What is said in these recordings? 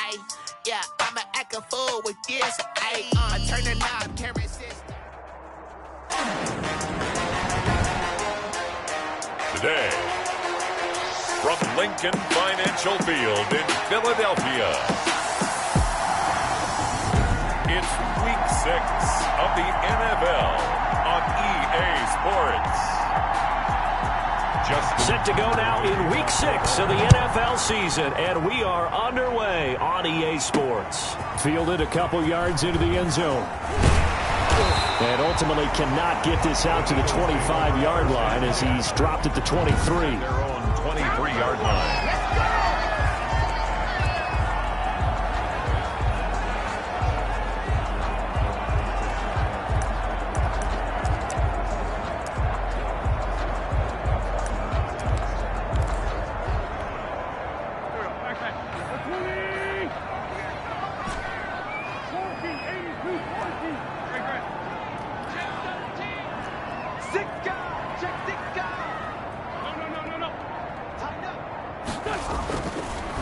Ay, yeah, I'ma act a fool with this. Ay, turn the knob, can't resist. Today, from Lincoln Financial Field in Philadelphia, it's Week 6 of the NFL on EA Sports. Just set to go now in Week 6 of the NFL season, and we are underway on EA Sports. Fielded a couple yards into the end zone. And ultimately cannot get this out to the 25-yard line as he's dropped at the 23. Their own 23-yard line.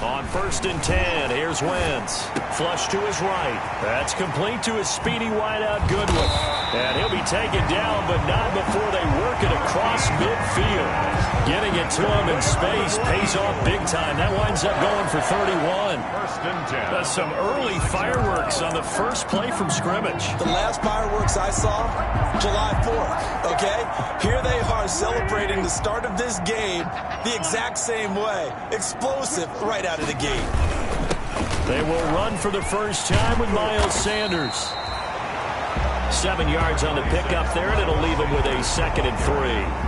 On 1st and 10, here's Wentz. Flush to his right. That's complete to his speedy wideout Goodwin. And he'll be taken down, but not before they work it across midfield. Getting it to him in space pays off big time. That winds up going for 31. 1st and 10. That's some early fireworks on the first play from scrimmage. The last fireworks I saw, July 4th, okay? Here they are celebrating the start of this game the exact same way. Explosive right out of the gate. They will run for the first time with Miles Sanders. 7 yards on the pickup there, and it'll leave him with a 2nd and 3.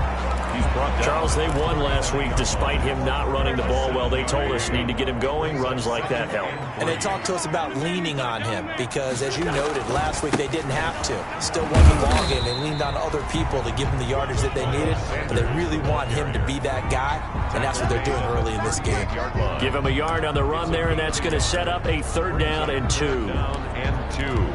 Charles, they won last week despite him not running the ball well. They told us need to get him going. Runs like that help. And they talked to us about leaning on him because, as you noted, last week they didn't have to. Still won the ball game. They leaned on other people to give them the yardage that they needed. But they really want him to be that guy, and that's what they're doing early in this game. Give him a yard on the run there, and that's going to set up a 3rd down and 2. 3rd down and 2.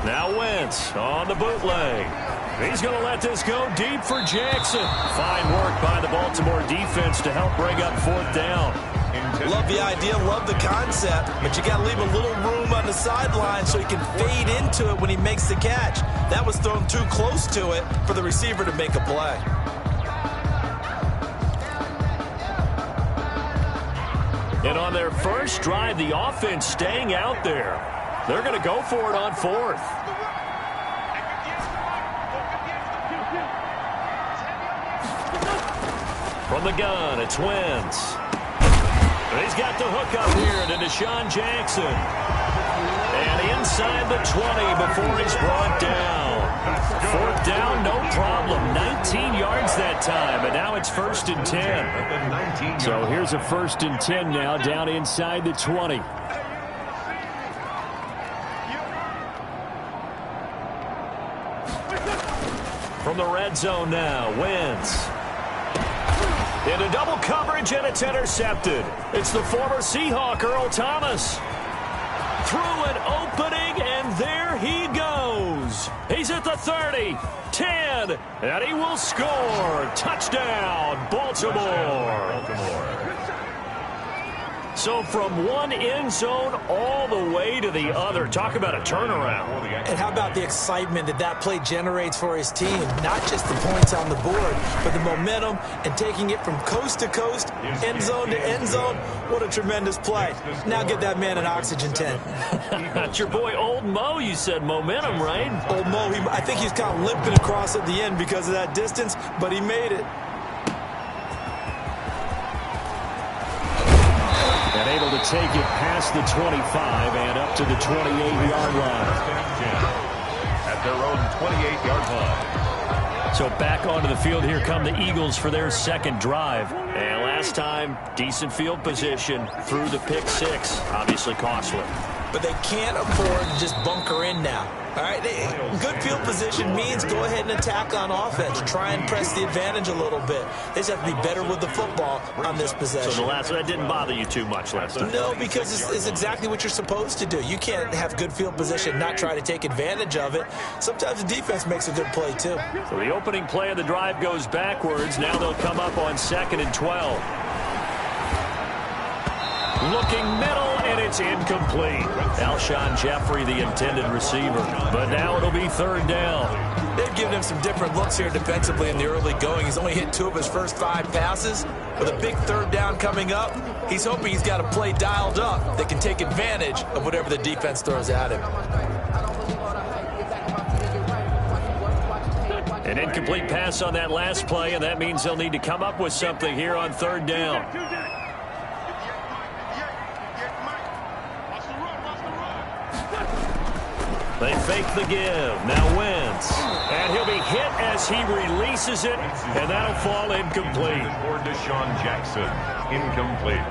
Now Wentz on the bootleg. He's going to let this go deep for Jackson. Fine work by the Baltimore defense to help bring up 4th down. Love the idea, love the concept, but you got to leave a little room on the sideline so he can fade into it when he makes the catch. That was thrown too close to it for the receiver to make a play. And on their first drive, the offense staying out there. They're going to go for it on 4th. From the gun, it's Wentz. He's got the hook up here to Deshaun Jackson. And inside the 20 before he's brought down. 4th down, no problem. 19 yards that time, and now it's 1st and 10. So here's a 1st and 10 now, down inside the 20. From the red zone now, Wentz. Into double coverage, and it's intercepted. It's the former Seahawk, Earl Thomas. Through an opening, and there he goes. He's at the 30, 10, and he will score. Touchdown, Baltimore. So from one end zone all the way to the other. Talk about a turnaround. And how about the excitement that that play generates for his team? Not just the points on the board, but the momentum and taking it from coast to coast, end zone to end zone. What a tremendous play. Now get that man an oxygen tent. That's your boy Old Mo. You said momentum, right? Old Mo, I think he's kind of limping across at the end because of that distance, but he made it. And able to take it past the 25 and up to the 28-yard line. At their own 28-yard line. So back onto the field, here come the Eagles for their 2nd drive. And last time, decent field position through the pick 6. Obviously costly. but they can't afford to just bunker in now. All right, good field position means go ahead and attack on offense. Try and press the advantage a little bit. They just have to be better with the football on this possession. So that didn't bother you too much last time? No, because it's exactly what you're supposed to do. You can't have good field position, not try to take advantage of it. Sometimes the defense makes a good play, too. So the opening play of the drive goes backwards. Now they'll come up on 2nd and 12. Looking middle, and it's incomplete. Alshon Jeffrey, the intended receiver. But now it'll be 3rd down. They've given him some different looks here defensively in the early going. He's only hit 2 of his first 5 passes. With a big 3rd down coming up, he's hoping he's got a play dialed up that can take advantage of whatever the defense throws at him. An incomplete pass on that last play, and that means they'll need to come up with something here on 3rd down. They fake the give. Now Wentz. And he'll be hit as he releases it, and that'll fall incomplete. For Deshaun Jackson, incomplete.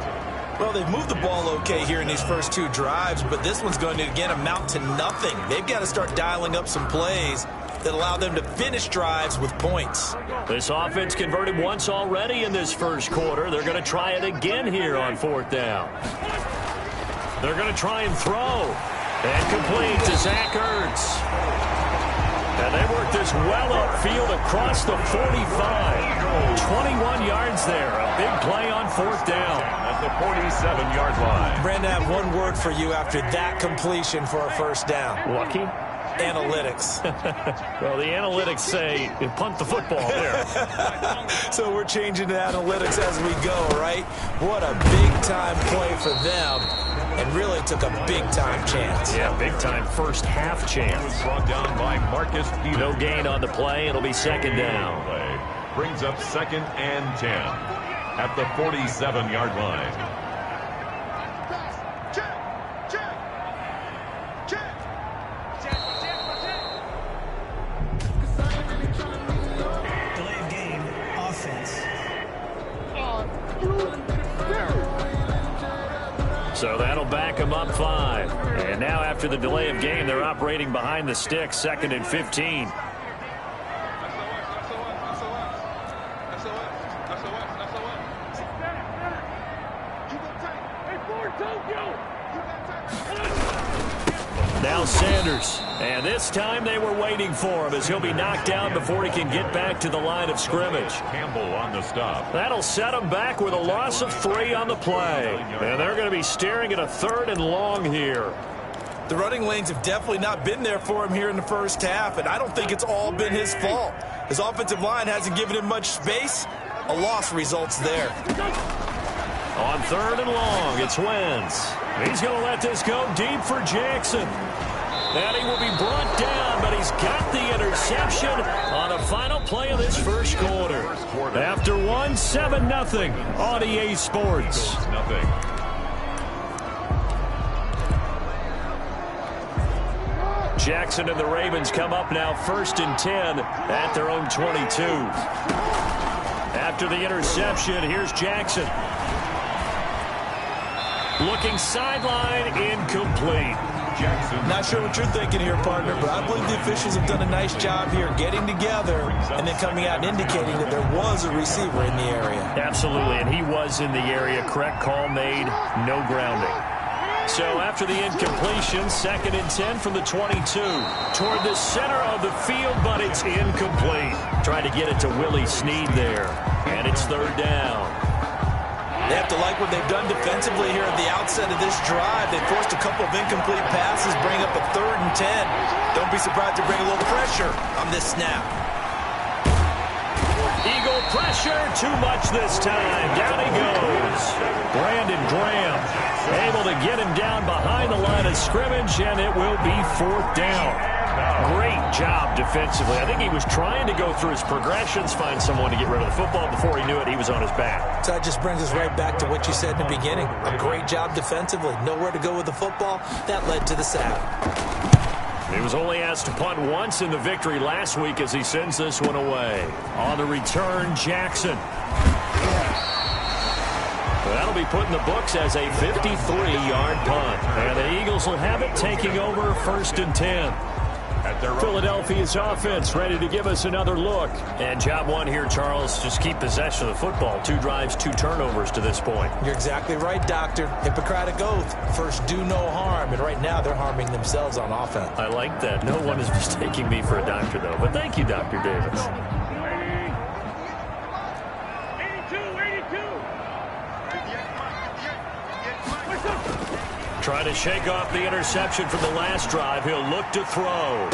Well, they've moved the ball okay here in these first 2 drives, but this one's going to, again, amount to nothing. They've got to start dialing up some plays that allow them to finish drives with points. This offense converted once already in this first quarter. They're going to try it again here on 4th down. They're going to try and throw. And complete to Zach Ertz. And they work this well upfield across the 45. 21 yards there. A big play on 4th down. At the 47-yard line. Brandon, I have one word for you after that completion for a 1st down. Lucky? Analytics. Well, the analytics say punt the football there. So we're changing to analytics as we go, right? What a big-time play for them. And really took a big-time chance. Yeah, big-time first half chance. Brought down by Marcus Peters. No gain on the play. It'll be 2nd down. Brings up 2nd and 10 at the 47-yard line. Delay of game, offense. So that'll back them up 5. And now after the delay of game, they're operating behind the sticks, 2nd and 15. Now Sanders. And this time they were waiting for him as he'll be knocked down before he can get back to the line of scrimmage. Campbell on the stop. That'll set him back with a loss of 3 on the play. And they're going to be staring at a 3rd and long here. The running lanes have definitely not been there for him here in the first half, and I don't think it's all been his fault. His offensive line hasn't given him much space. A loss results there. On 3rd and long, it's Wentz. He's going to let this go deep for Jackson. And he will be brought down, but he's got the interception on the final play of this first quarter. After 7-0 on EA Sports. Jackson and the Ravens come up now 1st and 10 at their own 22. After the interception, here's Jackson. Looking sideline, incomplete. Jackson. Not sure what you're thinking here, partner, but I believe the officials have done a nice job here getting together and then coming out and indicating that there was a receiver in the area. Absolutely, and he was in the area. Correct call made, no grounding. So after the incompletion, 2nd and 10 from the 22. Toward the center of the field, but it's incomplete. Trying to get it to Willie Snead there. And it's 3rd down. They have to like what they've done defensively here at the outset of this drive. They forced a couple of incomplete passes, bring up a 3rd and 10. Don't be surprised to bring a little pressure on this snap. Eagle pressure, too much this time. Down he goes. Brandon Graham able to get him down behind the line of scrimmage, and it will be 4th down. Great job defensively. I think he was trying to go through his progressions, find someone to get rid of the football. Before he knew it, he was on his back. So that just brings us right back to what you said in the beginning. A great job defensively. Nowhere to go with the football. That led to the sack. He was only asked to punt once in the victory last week as he sends this one away. On the return, Jackson. That'll be put in the books as a 53-yard punt. And the Eagles will have it, taking over 1st and 10. Philadelphia's offense ready to give us another look. And job one here, Charles, just keep possession of the football. 2 drives, 2 turnovers to this point. You're exactly right, Doctor. Hippocratic oath. First, do no harm. And right now, they're harming themselves on offense. I like that. No one is mistaking me for a doctor, though. But thank you, Dr. Davis. Trying to shake off the interception from the last drive. He'll look to throw.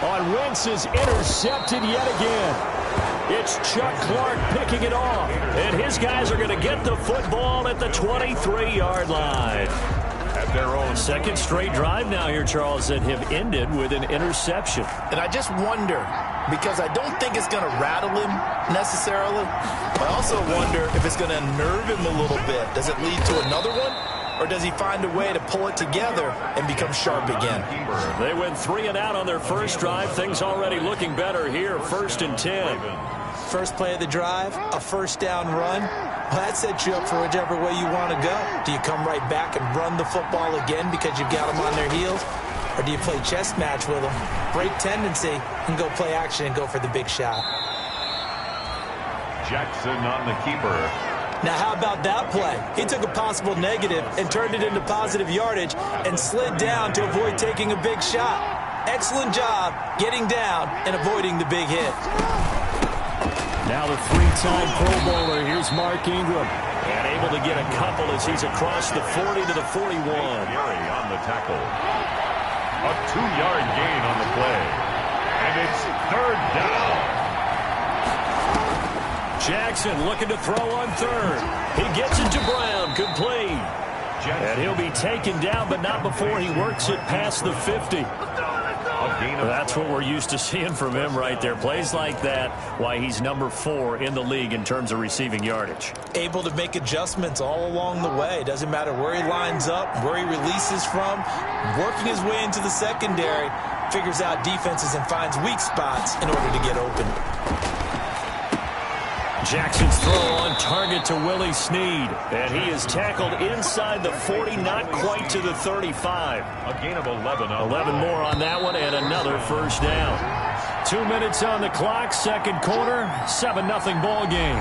On Wentz is intercepted yet again. It's Chuck Clark picking it off. And his guys are going to get the football at the 23-yard line. At their own second straight drive now here, Charles, that have ended with an interception. And I just wonder, because I don't think it's going to rattle him necessarily. I also wonder if it's going to unnerve him a little bit. Does it lead to another one? Or does he find a way to pull it together and become sharp again? They went 3 and out on their first drive. Things already looking better here. 1st and 10. First play of the drive, a first down run. Well, that sets you up for whichever way you want to go. Do you come right back and run the football again because you've got them on their heels? Or do you play chess match with them, break tendency, and go play action and go for the big shot? Jackson on the keeper. Now, how about that play? He took a possible negative and turned it into positive yardage and slid down to avoid taking a big shot. Excellent job getting down and avoiding the big hit. Now the 3-time Pro Bowler. Here's Mark Ingram. And able to get a couple as he's across the 40 to the 41. Gary on the tackle. A 2-yard gain on the play. And it's 3rd down. Jackson looking to throw on 3rd. He gets it to Brown. Complete. And he'll be taken down, but not before he works it past the 50. That's what we're used to seeing from him right there. Plays like that, why he's number 4 in the league in terms of receiving yardage. Able to make adjustments all along the way. Doesn't matter where he lines up, where he releases from. Working his way into the secondary, figures out defenses and finds weak spots in order to get open. Jackson's throw on target to Willie Snead. And he is tackled inside the 40, not quite to the 35. A gain of 11. 11 more on that one, and another first down. 2 minutes on the clock, second quarter, 7-0 ball game.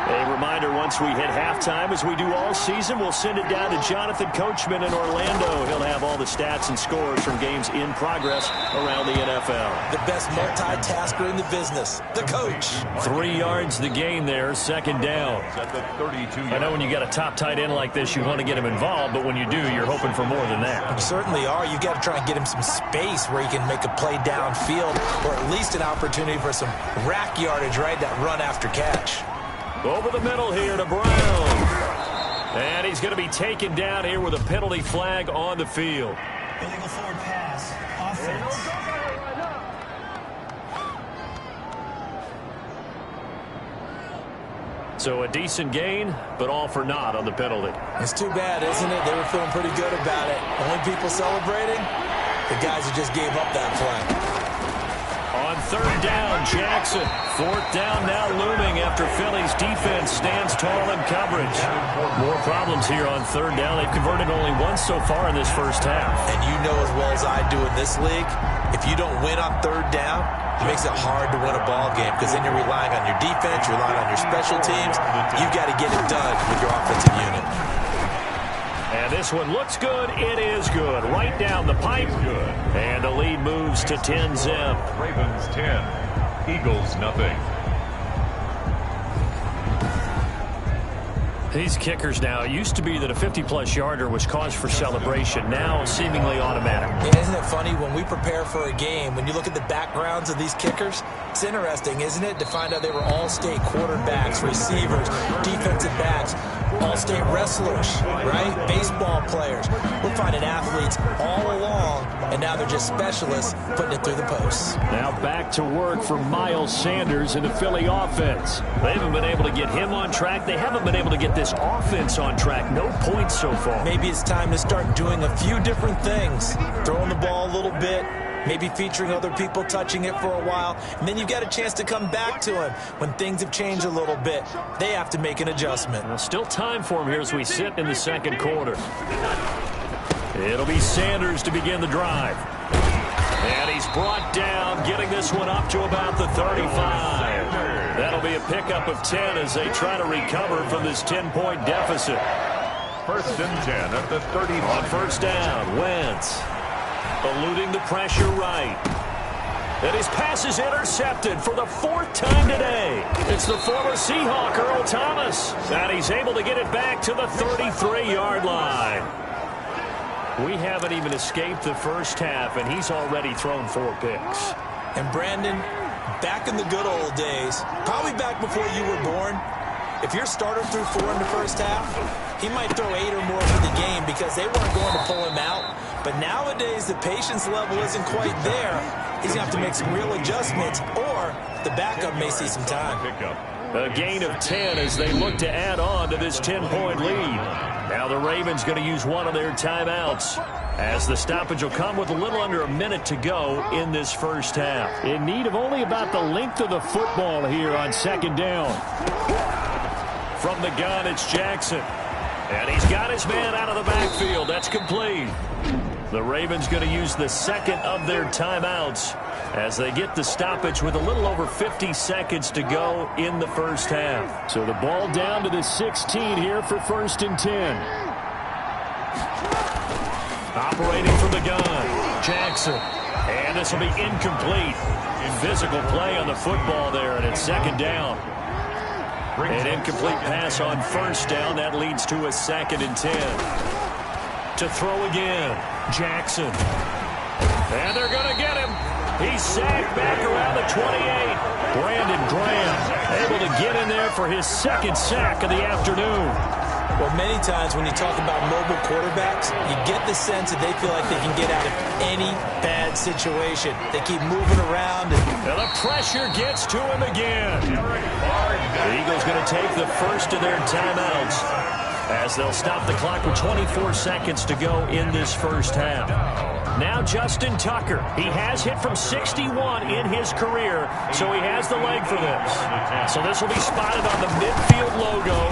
A reminder, once we hit halftime, as we do all season, we'll send it down to Jonathan Coachman in Orlando. He'll have all the stats and scores from games in progress around the NFL. The best multitasker in the business, the coach. 3 yards the gain there, second down. At the 32. I know when you got a top tight end like this, you want to get him involved, but when you do, you're hoping for more than that. You certainly are. You've got to try and get him some space where he can make a play downfield, or at least an opportunity for some rack yardage, right? That run after catch. Over the middle here to Brown. And he's going to be taken down here with a penalty flag on the field. Illegal forward pass. Offense. So a decent gain, but all for naught on the penalty. It's too bad, isn't it? They were feeling pretty good about it. Only people celebrating? The guys who just gave up that play. On third down, Jackson. Fourth down now looming after Philly's defense stands tall in coverage. More problems here on third down. They've converted only once so far in this first half. And you know as well as I do in this league, if you don't win on third down, it makes it hard to win a ball game because then you're relying on your defense, you're relying on your special teams. You've got to get it done with your offensive unit. And this one looks good. It is good. Right down the pipe. Good. And the lead moves to 10-zip. Ravens 10. Eagles nothing. These kickers now, it used to be that a 50-plus yarder was cause for celebration. Now seemingly automatic. Yeah, isn't it funny when we prepare for a game, when you look at the backgrounds of these kickers, it's interesting, isn't it, to find out they were all-state quarterbacks, receivers, defensive backs, all-state wrestlers, right? Baseball players. We're finding athletes all along, and now they're just specialists putting it through the posts. Now back to work for Miles Sanders in the Philly offense. They haven't been able to get him on track. They haven't been able to get this offense on track. No points so far. Maybe it's time to start doing a few different things. Throwing the ball a little bit, maybe featuring other people touching it for a while, and then you've got a chance to come back to him when things have changed a little bit. They have to make an adjustment. Well, still time for him here as we sit in the second quarter. It'll be Sanders to begin the drive. And he's brought down, getting this one up to about the 35. That'll be a pickup of 10 as they try to recover from this 10-point deficit. 1st and 10 at the 30. On first down, Wentz eluding the pressure right. And his pass is intercepted for the 4th time today. It's the former Seahawk, Earl Thomas. And he's able to get it back to the 33-yard line. We haven't even escaped the first half, and he's already thrown 4 picks. And Brandon, back in the good old days, probably back before you were born, if your starter threw 4 in the first half, he might throw 8 or more for the game because they weren't going to pull him out. But nowadays, the patience level isn't quite there. He's going to have to make some real adjustments, or the backup may see some time. A gain of 10 as they look to add on to this 10-point lead. Now the Ravens going to use one of their timeouts, as the stoppage will come with a little under a minute to go in this first half. In need of only about the length of the football here on 2nd down. From the gun, it's Jackson. And he's got his man out of the backfield. That's complete. The Ravens going to use the second of their timeouts as they get the stoppage with a little over 50 seconds to go in the first half. So the ball down to the 16 here for 1st and 10. Operating from the gun, Jackson. And this will be incomplete. Physical play on the football there, and it's 2nd down. An incomplete pass on 1st down. That leads to a 2nd and 10. To throw again, Jackson. And they're going to get him. He's sacked back around the 28. Brandon Graham able to get in there for his 2nd sack of the afternoon. Well, many times when you talk about mobile quarterbacks, you get the sense that they feel like they can get out of any bad situation. They keep moving around. And the pressure gets to him again. The Eagles going to take the first of their timeouts as they'll stop the clock with 24 seconds to go in this first half. Now Justin Tucker. He has hit from 61 in his career, so he has the leg for this. So this will be spotted on the midfield logo.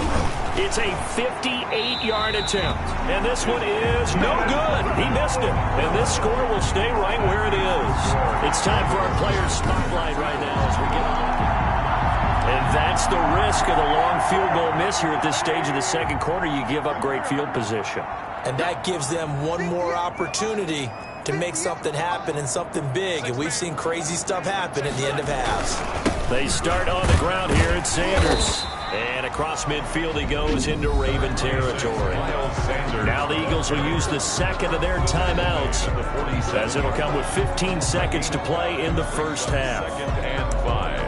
It's a 58-yard attempt. And this one is no good. He missed it. And this score will stay right where it is. It's time for our players' spotlight right now as we get on. And that's the risk of the long field goal miss here at this stage of the second quarter. You give up great field position. And that gives them one more opportunity to make something happen and something big. And we've seen crazy stuff happen at the end of halves. They start on the ground here at Sanders. And across midfield he goes into Raven territory. Now the Eagles will use the second of their timeouts as it'll come with 15 seconds to play in the first half. 2nd and 5.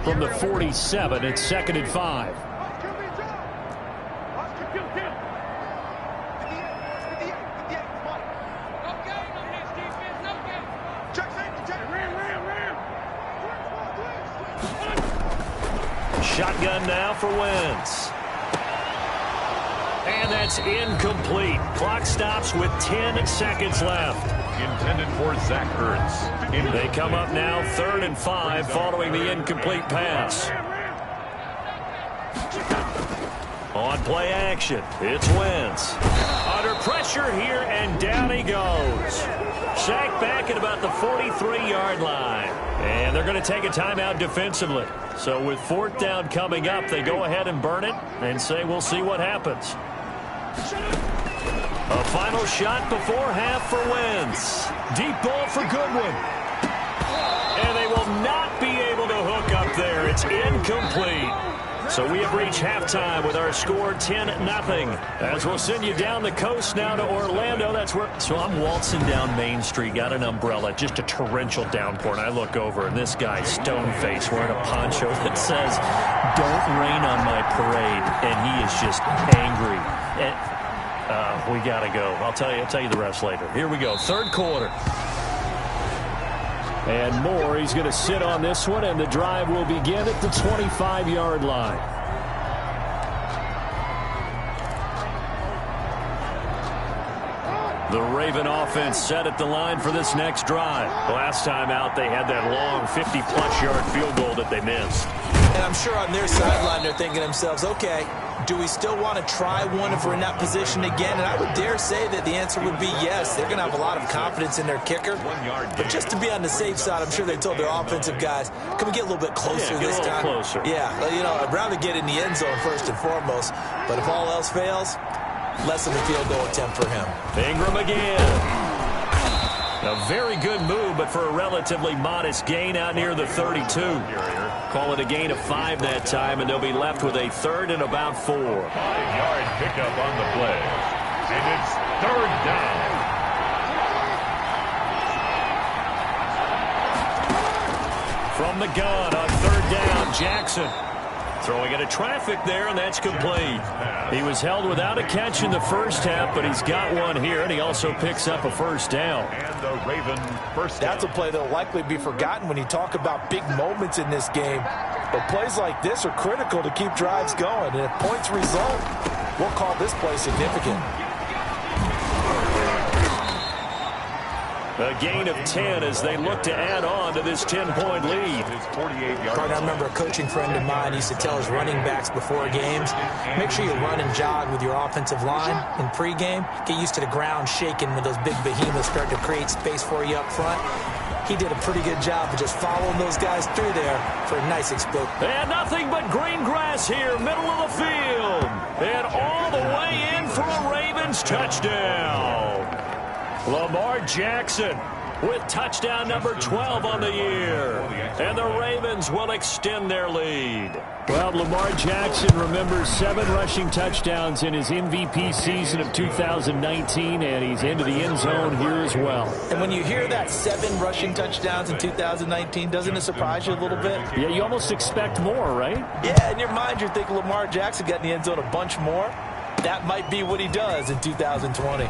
From the 47, it's 2nd and 5. Shotgun now for Wentz. And that's incomplete. Clock stops with 10 seconds left. Intended for Zach Ertz. They come up now 3rd and 5 following the incomplete pass. On play action, it's Wentz. Under pressure here, and down he goes. Sacked back at about the 43-yard line. And they're going to take a timeout defensively. So with 4th down coming up, they go ahead and burn it and say we'll see what happens. A final shot before half for Wentz. Deep ball for Goodwin. And they will not be able to hook up there. It's incomplete. So we have reached halftime with our score 10-0. As we'll send you down the coast now to Orlando. That's where. So I'm waltzing down Main Street, got an umbrella, just a torrential downpour, and I look over, and this guy, stone-faced, wearing a poncho that says, "Don't rain on my parade," and he is just angry. And we gotta go. I'll tell you the rest later. Here we go. 3rd quarter. And Moore, he's going to sit on this one, and the drive will begin at the 25-yard line. The Raven offense set at the line for this next drive. Last time out, they had that long 50-plus yard field goal that they missed. And I'm sure on their sideline, they're thinking to themselves, okay, do we still want to try one if we're in that position again? And I would dare say that the answer would be yes. They're going to have a lot of confidence in their kicker. But just to be on the safe side, I'm sure they told their offensive guys, can we get a little bit closer this time? Closer. Yeah, you know, I'd rather get in the end zone first and foremost. But if all else fails, less of a field goal attempt for him. Ingram again. A very good move, but for a relatively modest gain out near the 32. Call it a gain of 5 that time, and they'll be left with a 3rd and about 4. 5-yard pickup on the play. And it's 3rd down. From the gun on 3rd down, Jackson. Throwing into traffic there, and that's complete. He was held without a catch in the first half, but he's got one here, and he also picks up a 1st down. And the Raven first down. That's a play that will likely be forgotten when you talk about big moments in this game. But plays like this are critical to keep drives going. And if points result, we'll call this play significant. A gain of 10 as they look to add on to this 10-point lead. I remember a coaching friend of mine used to tell his running backs before games, make sure you run and jog with your offensive line in pregame. Get used to the ground shaking when those big behemoths start to create space for you up front. He did a pretty good job of just following those guys through there for a nice explosion. And nothing but green grass here, middle of the field. And all the way in for a Ravens touchdown. Lamar Jackson with touchdown number 12 on the year. And the Ravens will extend their lead. Well, Lamar Jackson remembers 7 rushing touchdowns in his MVP season of 2019, and he's into the end zone here as well. And when you hear that 7 rushing touchdowns in 2019, doesn't it surprise you a little bit? Yeah, you almost expect more, right? Yeah, in your mind, you're thinking Lamar Jackson got in the end zone a bunch more. That might be what he does in 2020.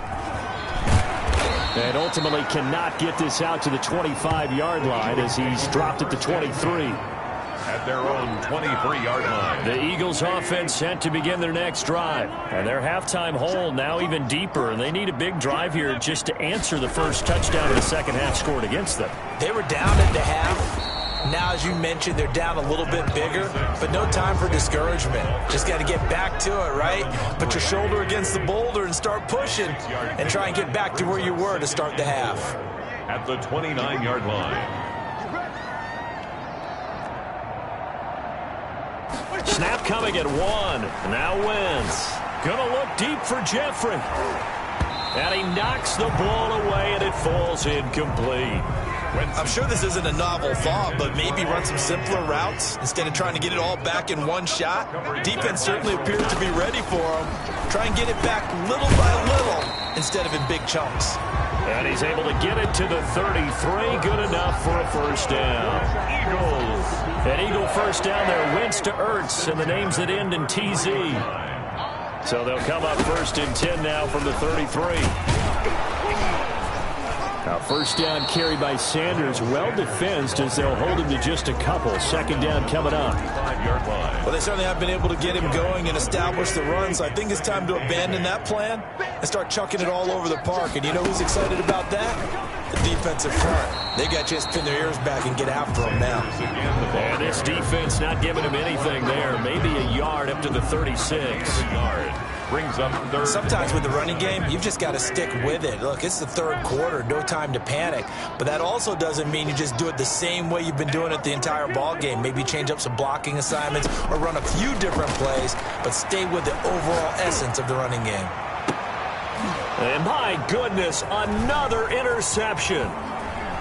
And ultimately cannot get this out to the 25-yard line as he's dropped at the 23. At their own 23-yard line. The Eagles offense set to begin their next drive. And their halftime hole now even deeper. And they need a big drive here just to answer the first touchdown of the second half scored against them. They were down at the half. Now, as you mentioned, they're down a little bit bigger, but no time for discouragement. Just got to get back to it, right? Put your shoulder against the boulder and start pushing and try and get back to where you were to start the half. At the 29-yard line. Snap coming at 1. Now Wentz. Gonna look deep for Jeffrey. And he knocks the ball away, and it falls incomplete. I'm sure this isn't a novel thought, but maybe run some simpler routes instead of trying to get it all back in one shot. Defense certainly appears to be ready for him. Try and get it back little by little instead of in big chunks. And he's able to get it to the 33. Good enough for a first down. Eagles. An Eagle first down there. Wentz to Ertz, and the names that end in TZ. So they'll come up 1st and 10 now from the 33. Now first down carry by Sanders, well defensed as they'll hold him to just a couple. 2nd down coming up. 5-yard line. Well, they certainly have been able to get him going and establish the run, so I think it's time to abandon that plan and start chucking it all over the park. And you know who's excited about that? The defensive front. They got a chance to pin their ears back and get after him now. And this defense not giving him anything there. Maybe a yard up to the 36. Brings up 3rd. Sometimes with the running game, you've just got to stick with it. Look, it's the 3rd quarter, no time to panic. But that also doesn't mean you just do it the same way you've been doing it the entire ball game. Maybe change up some blocking assignments or run a few different plays, but stay with the overall essence of the running game. And my goodness, another interception.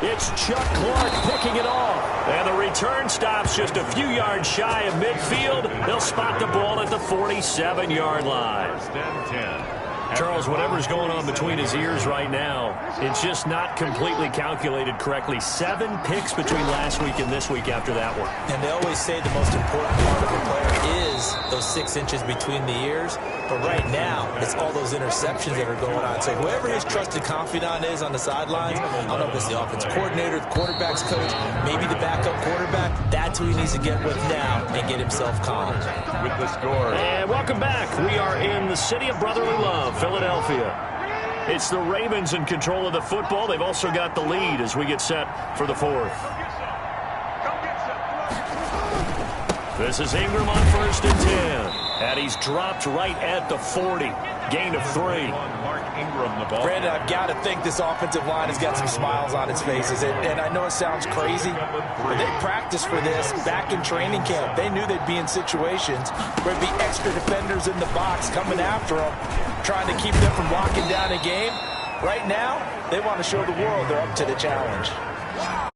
It's Chuck Clark picking it off. And the return stops just a few yards shy of midfield. They'll spot the ball at the 47-yard line. 10. Charles, whatever's going on between his ears right now, it's just not completely calculated correctly. 7 picks between last week and this week after that one. And they always say the most important part of a player is those 6 inches between the ears. But right now, it's all those interceptions that are going on. So whoever his trusted confidant is on the sidelines, I don't know if it's the offense coordinator, the quarterback's coach, maybe the backup quarterback, that's who he needs to get with now and get himself calm. With the score. And welcome back. We are in the city of brotherly love, Philadelphia. It's the Ravens in control of the football. They've also got the lead as we get set for the fourth. This is Ingram on 1st and 10. And he's dropped right at the 40. Gain of 3. Brandon, I've got to think this offensive line has got some smiles on its faces. And I know it sounds crazy, but they practiced for this back in training camp. They knew they'd be in situations where there'd be extra defenders in the box coming after them, trying to keep them from locking down a game. Right now, they want to show the world they're up to the challenge.